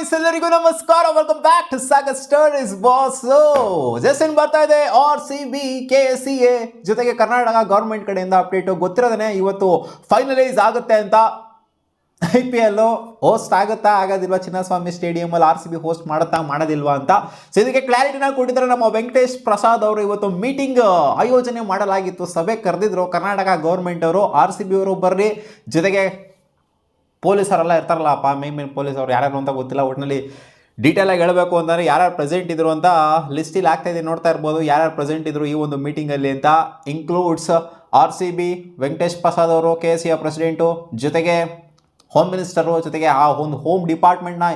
Boys ಎಲ್ಲರಿಗೂ ನಮಸ್ಕಾರ. Welcome back to Sagar stories boss. Just ಬರ್ತಾ ಇದೆ RCB KCA ಜೊತೆಗೆ ಕರ್ನಾಟಕ ಗೌರ್ಮೆಂಟ್ ಕಡೆಯಿಂದ ಅಪ್ಡೇಟ್ ಗೊತ್ತಿರೋದೇ ಇವತ್ತು ಫೈನಲೈಸ್ ಆಗುತ್ತೆ ಅಂತ. IPL ಹೋಸ್ಟ್ ಆಗುತ್ತಾ ಆಗೋದಿಲ್ವಾ, ಚಿನ್ನಸ್ವಾಮಿ ಸ್ಟೇಡಿಯಂ ಅಲ್ಲಿ RCB ಹೋಸ್ಟ್ ಮಾಡುತ್ತಾ ಮಾಡೋದಿಲ್ವಾ ಅಂತ. ಸೊ ಇದಕ್ಕೆ ಕ್ಲಾರಿಟಿನ ಕೊಟ್ಟಿದ್ದಾರೆ ನಮ್ಮ ವೆಂಕಟೇಶ್ ಪ್ರಸಾದ್ ಅವರು. ಇವತ್ತು ಮೀಟಿಂಗ್ ಆಯೋಜನೆ ಮಾಡಲಾಗಿತ್ತು, ಸಭೆ ಕರೆದಿದ್ರು ಕರ್ನಾಟಕ ಗೌರ್ಮೆಂಟ್ ಅವರು. RCB ಅವರು ಬರ್ರಿ, ಜೊತೆಗೆ ಪೊಲೀಸರೆಲ್ಲ ಇರ್ತಾರಲ್ಲಪ್ಪ, ಮೇನ್ ಪೊಲೀಸರು ಯಾರ್ಯಾರು ಅಂತ ಗೊತ್ತಿಲ್ಲ, ಒಟ್ಟಿನಲ್ಲಿ ಡೀಟೇಲಾಗಿ ಹೇಳಬೇಕು ಅಂತಂದರೆ ಯಾರ್ಯಾರು ಪ್ರೆಸೆಂಟ್ ಇದ್ರು ಅಂತ ಲಿಸ್ಟಿಲ್ಲಿ ಆಗ್ತಾ ಇದೆ, ನೋಡ್ತಾ ಇರ್ಬೋದು ಯಾರ್ಯಾರು ಪ್ರೆಸೆಂಟ್ ಇದ್ರು ಈ ಒಂದು ಮೀಟಿಂಗಲ್ಲಿ ಅಂತ. ಇನ್ಕ್ಲೂಡ್ಸ್ RCB, ವೆಂಕಟೇಶ್ ಪ್ರಸಾದ್ ಅವರು KCA ಪ್ರೆಸಿಡೆಂಟು, ಜೊತೆಗೆ ಹೋಮ್ ಮಿನಿಸ್ಟರು, ಜೊತೆಗೆ ಆ ಒಂದು ಹೋಮ್ ಡಿಪಾರ್ಟ್ಮೆಂಟ್ನ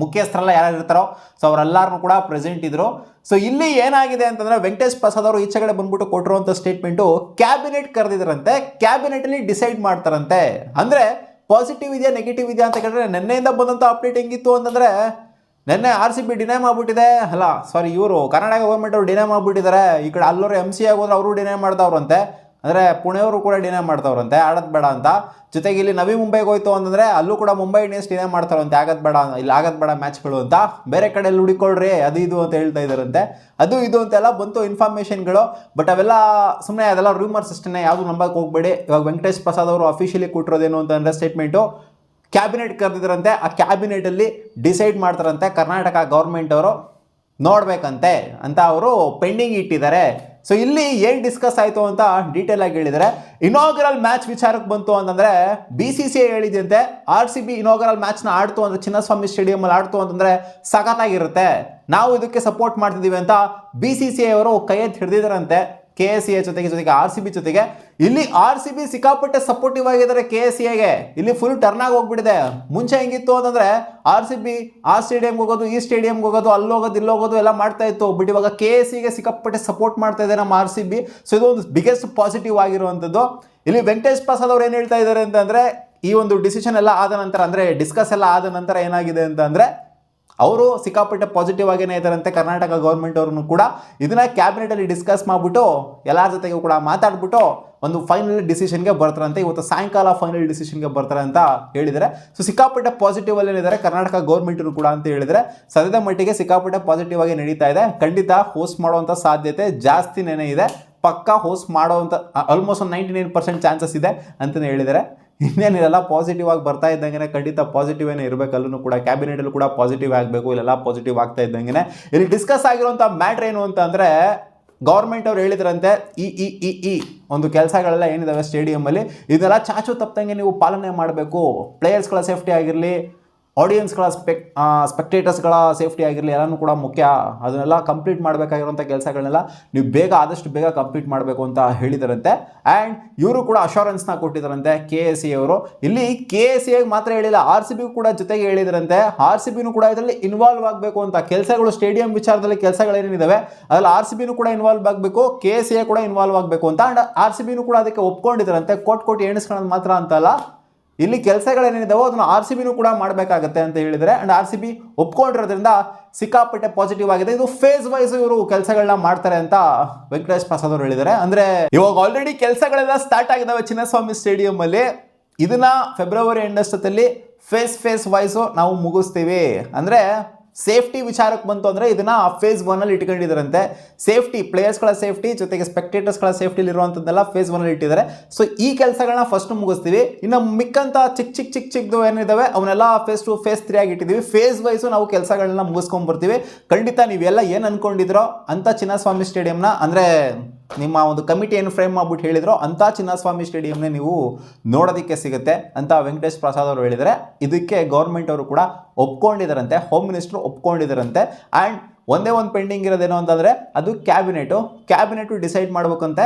ಮುಖ್ಯಸ್ಥರೆಲ್ಲ ಯಾರ್ಯಾರು ಇರ್ತಾರೋ ಸೊ ಅವರೆಲ್ಲರೂ ಕೂಡ ಪ್ರೆಸೆಂಟ್ ಇದ್ರು. ಸೊ ಇಲ್ಲಿ ಏನಾಗಿದೆ ಅಂತಂದರೆ ವೆಂಕಟೇಶ್ ಪ್ರಸಾದ್ ಅವರು ಈಚೆಗಡೆ ಬಂದ್ಬಿಟ್ಟು ಕೊಟ್ಟಿರುವಂಥ ಸ್ಟೇಟ್ಮೆಂಟು ಕ್ಯಾಬಿನೆಟ್ ಕರೆದಿದ್ರಂತೆ, ಕ್ಯಾಬಿನೆಟಲ್ಲಿ ಡಿಸೈಡ್ ಮಾಡ್ತಾರಂತೆ. ಅಂದರೆ ಪಾಸಿಟಿವ್ ಇದೆಯಾ ನೆಗೆಟಿವ್ ಇದೆಯಾ ಅಂತ ಕೇಳಿದ್ರೆ ನಿನ್ನೆಯಿಂದ ಬಂದಂಥ ಅಪ್ಡೇಟ್ ಹೆಂಗಿತ್ತು ಅಂತಂದರೆ ನಿನ್ನೆ RCB ಡಿನೈ ಮಾಡಿಬಿಟ್ಟಿದೆ, ಅಲ್ಲ ಸಾರಿ ಇವರು ಕರ್ನಾಟಕ ಗೌರ್ಮೆಂಟ್ ಅವರು ಡಿನೈ ಮಾಡಿಬಿಟ್ಟಿದ್ದಾರೆ. ಈ ಕಡೆ ಅಲ್ಲವರು MC ಆಗೋದ್ರೆ ಅವರು ಡಿನೈ ಮಾಡ್ದವ್ರಂತೆ, ಅಂದರೆ ಪುಣೆಯವರು ಕೂಡ ಡಿನೈ ಮಾಡ್ತಾವ್ರಂತೆ ಆಡೋದು ಬೇಡ ಅಂತ. ಜೊತೆಗೆ ಇಲ್ಲಿ ನವಿ ಮುಂಬೈಗೆ ಹೋಯ್ತು ಅಂತಂದರೆ ಅಲ್ಲೂ ಕೂಡ ಮುಂಬೈ ಇಂಡಿಯನ್ಸ್ ಡಿನೈ ಮಾಡ್ತಾರಂತೆ, ಆಗೋದು ಬೇಡ ಇಲ್ಲಿ ಆಗೋದು ಬೇಡ ಮ್ಯಾಚ್ಗಳು ಅಂತ. ಬೇರೆ ಕಡೆಯಲ್ಲಿ ಹುಡುಕೊಳ್ರಿ ಅದು ಇದು ಅಂತ ಹೇಳ್ತಾ ಇದ್ದಾರಂತೆ. ಅದು ಇದು ಅಂತೆಲ್ಲ ಬಂತು ಇನ್ಫಾರ್ಮೇಷನ್ಗಳು. ಬಟ್ ಅವೆಲ್ಲ ಸುಮ್ಮನೆ ಅದೆಲ್ಲ ರೂಮರ್ಸ್ ಅಷ್ಟೇ, ಯಾವುದು ನಂಬಕ್ಕೆ ಹೋಗ್ಬೇಡಿ. ಇವಾಗ ವೆಂಕಟೇಶ್ ಪ್ರಸಾದ್ ಅವರು ಅಫಿಷಿಯಲಿ ಕೊಟ್ಟಿರೋದೇನು ಅಂತಂದರೆ ಸ್ಟೇಟ್ಮೆಂಟು ಕ್ಯಾಬಿನೆಟ್ ಕರೆದಿದ್ರಂತೆ, ಆ ಕ್ಯಾಬಿನೆಟಲ್ಲಿ ಡಿಸೈಡ್ ಮಾಡ್ತಾರಂತೆ ಕರ್ನಾಟಕ ಗೌರ್ಮೆಂಟ್ ಅವರು, ನೋಡಬೇಕಂತೆ ಅಂತ ಅವರು ಪೆಂಡಿಂಗ್ ಇಟ್ಟಿದ್ದಾರೆ. ಸೊ ಇಲ್ಲಿ ಏನು ಡಿಸ್ಕಸ್ ಆಯಿತು ಅಂತ ಡೀಟೇಲ್ ಆಗಿ ಹೇಳಿದರೆ, ಇನಾಗ್ರಲ್ ಮ್ಯಾಚ್ ವಿಚಾರಕ್ಕೆ ಬಂತು ಅಂತಂದರೆ BCCI ಹೇಳಿದಂತೆ RCB ಇನಾಗ್ರಲ್ ಮ್ಯಾಚ್ನ ಆಡ್ತು ಅಂದರೆ ಚಿನ್ನಸ್ವಾಮಿ ಸ್ಟೇಡಿಯಮಲ್ಲಿ ಆಡ್ತು ಅಂತಂದರೆ ಸಖತ್ತಾಗಿರುತ್ತೆ, ನಾವು ಇದಕ್ಕೆ ಸಪೋರ್ಟ್ ಮಾಡ್ತಿದ್ದೀವಿ ಅಂತ BCCI ಅವರು ಕೈ ಎತ್ತಿ ಹಿಡಿದಿದ್ದಾರಂತೆ KCA ಜೊತೆಗೆ RCB ಜೊತೆಗೆ. ಇಲ್ಲಿ RCB ಸಿಕ್ಕಾಪಟ್ಟೆ ಸಪೋರ್ಟಿವ್ ಆಗಿದ್ದಾರೆ KCAಗೆ, ಇಲ್ಲಿ ಫುಲ್ ಟರ್ನ್ ಆಗಿ ಹೋಗ್ಬಿಟ್ಟಿದೆ. ಮುಂಚೆ ಹೆಂಗಿತ್ತು ಅಂತಂದರೆ RCB ಆ ಸ್ಟೇಡಿಯಂಗೆ ಹೋಗೋದು, ಈ ಸ್ಟೇಡಿಯಂಗೆ ಹೋಗೋದು, ಅಲ್ಲೋಗೋದು ಇಲ್ಲೋಗೋದು ಎಲ್ಲ ಮಾಡ್ತಾ ಇತ್ತು. ಬಟ್ ಇವಾಗ KCAಗೆ ಸಿಕ್ಕಾಪಟ್ಟೆ ಸಪೋರ್ಟ್ ಮಾಡ್ತಾ ಇದೆ ನಮ್ಮ RCB. ಸೊ ಇದು ಒಂದು ಬಿಗ್ಗೆಸ್ಟ್ ಪಾಸಿಟಿವ್ ಆಗಿರುವಂಥದ್ದು. ಇಲ್ಲಿ ವೆಂಕಟೇಶ್ ಪ್ರಸಾದ್ ಅವರು ಏನು ಹೇಳ್ತಾ ಇದ್ದಾರೆ ಅಂತಂದರೆ, ಈ ಒಂದು ಡಿಸಿಷನ್ ಎಲ್ಲ ಆದ ನಂತರ, ಅಂದರೆ ಡಿಸ್ಕಸ್ ಎಲ್ಲ ಆದ ನಂತರ ಏನಾಗಿದೆ ಅಂತಂದರೆ ಅವರು ಸಿಕ್ಕಾಪಟ್ಟೆ ಪಾಸಿಟಿವ್ ಆಗೇನೆ ಇದ್ದಾರಂತೆ. ಕರ್ನಾಟಕ ಗೌರ್ಮೆಂಟ್ ಅವ್ರನ್ನು ಕೂಡ ಇದನ್ನ ಕ್ಯಾಬಿನೆಟಲ್ಲಿ ಡಿಸ್ಕಸ್ ಮಾಡಿಬಿಟ್ಟು ಎಲ್ಲರ ಜೊತೆಗೂ ಕೂಡ ಮಾತಾಡ್ಬಿಟ್ಟು ಒಂದು ಫೈನಲ್ ಡಿಸಿಷನ್ಗೆ ಬರ್ತಾರಂತೆ. ಇವತ್ತು ಸಾಯಂಕಾಲ ಫೈನಲ್ ಡಿಸಿಷನ್ಗೆ ಬರ್ತಾರೆ ಅಂತ ಹೇಳಿದರೆ. ಸೊ ಸಿಕ್ಕಾಪಟ್ಟೆ ಪಾಸಿಟಿವ್ ಅಲ್ಲಿ ಏನಿದ್ದಾರೆ ಕರ್ನಾಟಕ ಗೌರ್ಮೆಂಟರು ಕೂಡ ಅಂತ ಹೇಳಿದರೆ, ಸದ್ಯದ ಮಟ್ಟಿಗೆ ಸಿಕ್ಕಾಪಟ್ಟೆ ಪಾಸಿಟಿವ್ ಆಗಿ ನಡೀತಾ ಇದೆ. ಖಂಡಿತ ಹೋಸ್ಟ್ ಮಾಡುವಂಥ ಸಾಧ್ಯತೆ ಜಾಸ್ತಿನೇ ಇದೆ, ಪಕ್ಕಾ ಹೋಸ್ಟ್ ಮಾಡೋವಂಥ ಆಲ್ಮೋಸ್ಟ್ 99% ಚಾನ್ಸಸ್ ಇದೆ ಅಂತಲೇ ಹೇಳಿದ್ದಾರೆ. ಇನ್ನೇನಿರಲ್ಲ, ಪಾಸಿಟಿವ್ ಆಗಿ ಬರ್ತಾ ಇದ್ದಂಗೆ ಖಂಡಿತ ಪಾಸಿಟಿವ್ ಏನೇ ಇರಬೇಕಲ್ಲೂ ಕೂಡ ಕ್ಯಾಬಿನೆಟಲ್ಲೂ ಕೂಡ ಪಾಸಿಟಿವ್ ಆಗಬೇಕು. ಇಲ್ಲೆಲ್ಲ ಪಾಸಿಟಿವ್ ಆಗ್ತಾ ಇದ್ದಂಗೆ ಇಲ್ಲಿ ಡಿಸ್ಕಸ್ ಆಗಿರುವಂಥ ಮ್ಯಾಟ್ರ್ ಏನು ಅಂತ ಅಂದರೆ, ಗೌರ್ಮೆಂಟ್ ಅವ್ರು ಹೇಳಿದ್ರಂತೆ ಈ ಒಂದು ಕೆಲಸಗಳೆಲ್ಲ ಏನಿದಾವೆ ಸ್ಟೇಡಿಯಮಲ್ಲಿ ಇದೆಲ್ಲ ಚಾಚು ತಪ್ಪದಂಗೆ ನೀವು ಪಾಲನೆ ಮಾಡಬೇಕು. ಪ್ಲೇಯರ್ಸ್ಗಳ ಸೇಫ್ಟಿ ಆಗಿರಲಿ, ಆಡಿಯನ್ಸ್ಗಳ ಸ್ಪೆಕ್ಟೇಟರ್ಸ್ಗಳ ಸೇಫ್ಟಿ ಆಗಿರಲಿ, ಎಲ್ಲನೂ ಕೂಡ ಮುಖ್ಯ. ಅದನ್ನೆಲ್ಲ ಕಂಪ್ಲೀಟ್ ಮಾಡಬೇಕಾಗಿರುವಂಥ ಕೆಲಸಗಳನ್ನೆಲ್ಲ ನೀವು ಆದಷ್ಟು ಬೇಗ ಕಂಪ್ಲೀಟ್ ಮಾಡಬೇಕು ಅಂತ ಹೇಳಿದಾರಂತೆ. ಆ್ಯಂಡ್ ಇವರು ಕೂಡ ಅಶ್ಯೂರೆನ್ಸ್ನ ಕೊಟ್ಟಿದ್ದಾರಂತೆ KCA ಅವರು. ಇಲ್ಲಿ KCAಗೆ ಮಾತ್ರ ಹೇಳಿಲ್ಲ, RCB ಕೂಡ ಜೊತೆಗೆ ಹೇಳಿದ್ರಂತೆ. RCBನೂ ಕೂಡ ಇದರಲ್ಲಿ ಇನ್ವಾಲ್ವ್ ಆಗಬೇಕು ಅಂತ. ಕೆಲಸಗಳು ಸ್ಟೇಡಿಯಂ ವಿಚಾರದಲ್ಲಿ ಕೆಲಸಗಳೇನಿದ್ದಾವೆ ಅದರಲ್ಲಿ RCBನೂ ಕೂಡ ಇನ್ವಾಲ್ವ್ ಆಗಬೇಕು, KCA ಕೂಡ ಇನ್ವಾಲ್ವ್ ಆಗಬೇಕು ಅಂತ. ಆ್ಯಂಡ್ RCBನೂ ಕೂಡ ಅದಕ್ಕೆ ಒಪ್ಕೊಂಡಿದ್ದಾರಂತೆ. ಕೋಟಿ ಎಣಿಸ್ಕೊಳ್ಳೋದು ಮಾತ್ರ ಅಂತಲ್ಲ, ಇಲ್ಲಿ ಕೆಲಸಗಳೇನಿದಾವೋ ಅದನ್ನು RCBನೂ ಕೂಡ ಮಾಡಬೇಕಾಗತ್ತೆ ಅಂತ ಹೇಳಿದರೆ. ಆ್ಯಂಡ್ RCB ಒಪ್ಕೊಂಡಿರೋದ್ರಿಂದ ಸಿಕ್ಕಾಪಟ್ಟೆ ಪಾಸಿಟಿವ್ ಆಗಿದೆ. ಇದು ಫೇಸ್ ವೈಸ್ ಇವರು ಕೆಲಸಗಳನ್ನ ಮಾಡ್ತಾರೆ ಅಂತ ವೆಂಕಟೇಶ್ ಪ್ರಸಾದ್ ಅವರು ಹೇಳಿದ್ದಾರೆ. ಅಂದರೆ ಇವಾಗ ಆಲ್ರೆಡಿ ಕೆಲಸಗಳೆಲ್ಲ ಸ್ಟಾರ್ಟ್ ಆಗಿದ್ದಾವೆ ಚಿನ್ನಸ್ವಾಮಿ ಸ್ಟೇಡಿಯಂ ಅಲ್ಲಿ. ಇದನ್ನ ಫೆಬ್ರವರಿ ಎಂಡ್ ಅಷ್ಟೊತ್ತಲ್ಲಿ ಫೇಸ್ ವೈಸು ನಾವು ಮುಗಿಸ್ತೀವಿ. ಅಂದರೆ ಸೇಫ್ಟಿ ವಿಚಾರಕ್ಕೆ ಬಂತು ಅಂದರೆ ಇದನ್ನು ಫೇಸ್ 1 ಇಟ್ಕೊಂಡಿದ್ದಾರಂತೆ. ಸೇಫ್ಟಿ, ಪ್ಲೇಯರ್ಸ್ಗಳ ಸೇಫ್ಟಿ ಜೊತೆಗೆ ಸ್ಪೆಕ್ಟೇಟರ್ಸ್ಗಳ ಸೇಫ್ಟಿಲಿರುವಂಥದ್ದೆಲ್ಲ ಫೇಸ್ 1 ಇಟ್ಟಿದ್ದಾರೆ. ಸೊ ಈ ಕೆಲಸಗಳನ್ನ ಫಸ್ಟ್ ಮುಗಿಸ್ತೀವಿ. ಇನ್ನು ಮಿಕ್ಕಂಥ ಚಿಕ್ಕದು ಏನಿದ್ದಾವೆ ಅವನ್ನೆಲ್ಲ ಫೇಸ್ 2 ಫೇಸ್ 3 ಆಗಿ ಇಟ್ಟಿದ್ದೀವಿ. ಫೇಸ್ ವೈಸು ನಾವು ಕೆಲಸಗಳನ್ನ ಮುಗಿಸ್ಕೊಂಡ್ಬರ್ತೀವಿ. ಖಂಡಿತ ನೀವೆಲ್ಲ ಏನು ಅಂದ್ಕೊಂಡಿದ್ರೋ ಅಂಥ ಚಿನ್ನಸ್ವಾಮಿ ಸ್ಟೇಡಿಯಂನ, ಅಂದರೆ ನಿಮ್ಮ ಒಂದು ಕಮಿಟಿ ಏನು ಫ್ರೇಮ್ ಮಾಡ್ಬಿಟ್ಟು ಹೇಳಿದ್ರು ಅಂಥ ಚಿನ್ನಸ್ವಾಮಿ ಸ್ಟೇಡಿಯಂನೇ ನೀವು ನೋಡೋದಕ್ಕೆ ಸಿಗುತ್ತೆ ಅಂತ ವೆಂಕಟೇಶ್ ಪ್ರಸಾದ್ ಅವರು ಹೇಳಿದರೆ. ಇದಕ್ಕೆ ಗೌರ್ಮೆಂಟ್ ಅವರು ಕೂಡ ಒಪ್ಕೊಂಡಿದ್ದಾರಂತೆ, ಹೋಮ್ ಮಿನಿಸ್ಟ್ರು ಒಪ್ಕೊಂಡಿದ್ದಾರಂತೆ. ಆ್ಯಂಡ್ ಒಂದೇ ಒಂದು ಪೆಂಡಿಂಗ್ ಇರೋದೇನು ಅಂತಂದರೆ ಅದು ಕ್ಯಾಬಿನೆಟು ಡಿಸೈಡ್ ಮಾಡ್ಬೇಕಂತೆ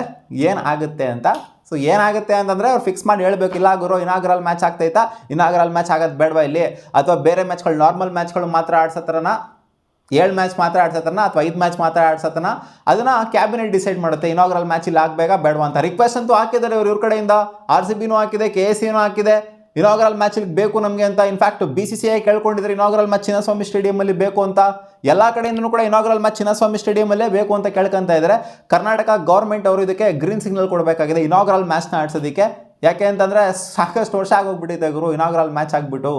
ಏನಾಗುತ್ತೆ ಅಂತ. ಸೊ ಏನಾಗುತ್ತೆ ಅಂತಂದರೆ ಅವ್ರು ಫಿಕ್ಸ್ ಮಾಡಿ ಹೇಳಬೇಕು, ಇಲ್ಲ ಗುರು ಇನಾಗ್ರಲ್ ಮ್ಯಾಚ್ ಆಗ್ತೈತಾ, ಇನಾಗ್ರಲ್ ಮ್ಯಾಚ್ ಆಗೋದು ಬೇಡವಾ ಇಲ್ಲಿ, ಅಥವಾ ಬೇರೆ ಮ್ಯಾಚ್ಗಳು ನಾರ್ಮಲ್ ಮ್ಯಾಚ್ಗಳು ಮಾತ್ರ ಆಡ್ಸೋತ್ರನ, 7 ಮ್ಯಾಚ್ ಮಾತ್ರ ಆಡ್ಸತ್ತನ ಅಥವಾ 5 ಮ್ಯಾಚ್ ಮಾತ್ರ ಆಡ್ಸತ್ತನ, ಅದನ್ನು ಕ್ಯಾಬಿನೆಟ್ ಡಿಸೈಡ್ ಮಾಡುತ್ತೆ. ಇನಾಗ್ರಲ್ ಮ್ಯಾಚ್ ಇಲ್ಲಿ ಆಗಬೇಕಾ ಬೇಡವಾ ಅಂತ ರಿಕ್ವೆಸ್ಟ್ ಅಂತೂ ಹಾಕಿದ್ದಾರೆ ಇವ್ರ ಕಡೆಯಿಂದ. RCBನೂ ಹಾಕಿದೆ, KCAನೂ ಹಾಕಿದೆ, ಇನಾಗ್ರಲ್ ಮ್ಯಾಚ್ ಬೇಕು ನಮಗೆ ಅಂತ. ಇನ್ಫ್ಯಾಕ್ಟ್ BCCI ಕೇಳ್ಕೊಂಡಿದ್ರೆ ಇನಾಗ್ರಲ್ ಮ್ಯಾಚ್ ಚಿನ್ನಸ್ವಾಮಿ ಸ್ಟೇಡಿಯಮಲ್ಲಿ ಬೇಕು ಅಂತ. ಎಲ್ಲ ಕಡೆಯಿಂದನೂ ಕೂಡ ಇನಾಗ್ರಲ್ ಮ್ಯಾಚ್ ಚಿನ್ನಸ್ವಾಮಿ ಸ್ಟೇಡಿಯಮಲ್ಲೇ ಬೇಕು ಅಂತ ಕೇಳ್ಕೊಂತ ಇದ್ದಾರೆ. ಕರ್ನಾಟಕ ಗೌರ್ಮೆಂಟ್ ಅವರು ಇದಕ್ಕೆ ಗ್ರೀನ್ ಸಿಗ್ನಲ್ ಕೊಡಬೇಕಾಗಿದೆ ಇನಾಗ್ರಲ್ ಮ್ಯಾಚ್ನ ಆಡ್ಸೋದಕ್ಕೆ. ಯಾಕೆ ಅಂತಂದರೆ ಸಾಕಷ್ಟು ವರ್ಷ ಆಗೋಗ್ಬಿಟ್ಟಿದೆ ಗುರು ಇನಾಗ್ರಲ್ ಮ್ಯಾಚ್ ಆಗಿಬಿಟ್ಟು.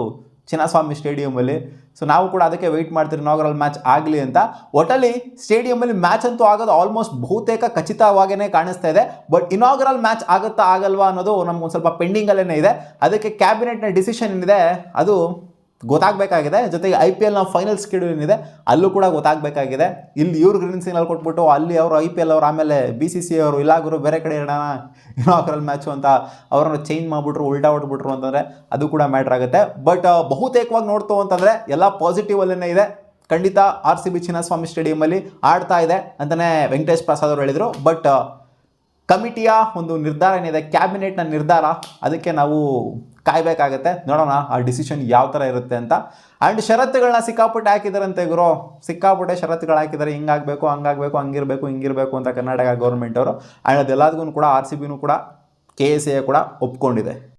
ಚಿನ್ನಸ್ವಾಮಿ ಸ್ಟೇಡಿಯಮಲ್ಲಿ. ಸೊ ನಾವು ಕೂಡ ಅದಕ್ಕೆ ವೆಯ್ಟ್ ಮಾಡ್ತೀವಿ ಇನಾಗ್ರಲ್ ಮ್ಯಾಚ್ ಆಗಲಿ ಅಂತ. ಒಟ್ಟಲ್ಲಿ ಸ್ಟೇಡಿಯಮಲ್ಲಿ ಮ್ಯಾಚ್ ಅಂತೂ ಆಗೋದು ಆಲ್ಮೋಸ್ಟ್ ಬಹುತೇಕ ಖಚಿತವಾಗೇ ಕಾಣಿಸ್ತಾ ಇದೆ. ಬಟ್ ಇನಾಗ್ರಲ್ ಮ್ಯಾಚ್ ಆಗುತ್ತಾ ಆಗಲ್ವಾ ಅನ್ನೋದು ನಮ್ಗೊಂದು ಸ್ವಲ್ಪ ಪೆಂಡಿಂಗಲ್ಲೇ ಇದೆ. ಅದಕ್ಕೆ ಕ್ಯಾಬಿನೆಟ್ನ ಡಿಸಿಷನ್ ಏನಿದೆ ಅದು ಗೊತ್ತಾಗಬೇಕಾಗಿದೆ. ಜೊತೆಗೆ IPLನ ಫೈನಲ್ ಸ್ಕೆಡ್ಯೂಲ್ ಏನಿದೆ ಅಲ್ಲೂ ಕೂಡ ಗೊತ್ತಾಗಬೇಕಾಗಿದೆ. ಇಲ್ಲಿ ಇವ್ರು ಗ್ರೀನ್ ಸಿಗ್ನಲ್ ಕೊಟ್ಬಿಟ್ಟು ಅಲ್ಲಿ ಅವರು IPL ಅವರು ಆಮೇಲೆ BCCI ಅವರು ಇಲ್ಲಾಗರು ಬೇರೆ ಕಡೆ ಇಡೋಣ ಇನಾಗ್ರಲ್ ಮ್ಯಾಚು ಅಂತ ಅವರನ್ನು ಚೇಂಜ್ ಮಾಡಿಬಿಟ್ರು, ಉಲ್ಟಾ ಹೊಟ್ಬಿಟ್ರು ಅಂತಂದರೆ ಅದು ಕೂಡ ಮ್ಯಾಟ್ರ್ ಆಗುತ್ತೆ. ಬಟ್ ಬಹುತೇಕವಾಗಿ ನೋಡ್ತು ಅಂತಂದರೆ ಎಲ್ಲ ಪಾಸಿಟಿವ್ ಅಲ್ಲೇ ಇದೆ. ಖಂಡಿತ RCB ಚಿನ್ನಸ್ವಾಮಿ ಸ್ಟೇಡಿಯಮಲ್ಲಿ ಆಡ್ತಾ ಇದೆ ಅಂತಲೇ ವೆಂಕಟೇಶ್ ಪ್ರಸಾದ್ ಅವರು ಹೇಳಿದರು. ಬಟ್ ಕಮಿಟಿಯ ಒಂದು ನಿರ್ಧಾರ ಏನಿದೆ, ಕ್ಯಾಬಿನೆಟ್ನ ನಿರ್ಧಾರ, ಅದಕ್ಕೆ ನಾವು ಕಾಯಬೇಕಾಗತ್ತೆ. ನೋಡೋಣ ಆ ಡಿಸಿಷನ್ ಯಾವ ಥರ ಇರುತ್ತೆ ಅಂತ. ಆ್ಯಂಡ್ ಷರತ್ತುಗಳನ್ನ ಸಿಕ್ಕಾಪಟ್ಟೆ ಹಾಕಿದಾರಂತೆ ಗುರು, ಸಿಕ್ಕಾಪಟ್ಟೆ ಷರತ್ತುಗಳು ಹಾಕಿದ್ದಾರೆ. ಹಿಂಗಾಗಬೇಕು, ಹಂಗಾಗಬೇಕು, ಹಂಗಿರಬೇಕು, ಹಿಂಗಿರಬೇಕು ಅಂತ ಕರ್ನಾಟಕ ಗೌರ್ಮೆಂಟ್ ಅವರು. ಆ್ಯಂಡ್ ಅದೆಲ್ಲದಕ್ಕೂ ಕೂಡ RCBನೂ ಕೂಡ KCCI ಕೂಡ ಒಪ್ಕೊಂಡಿದೆ.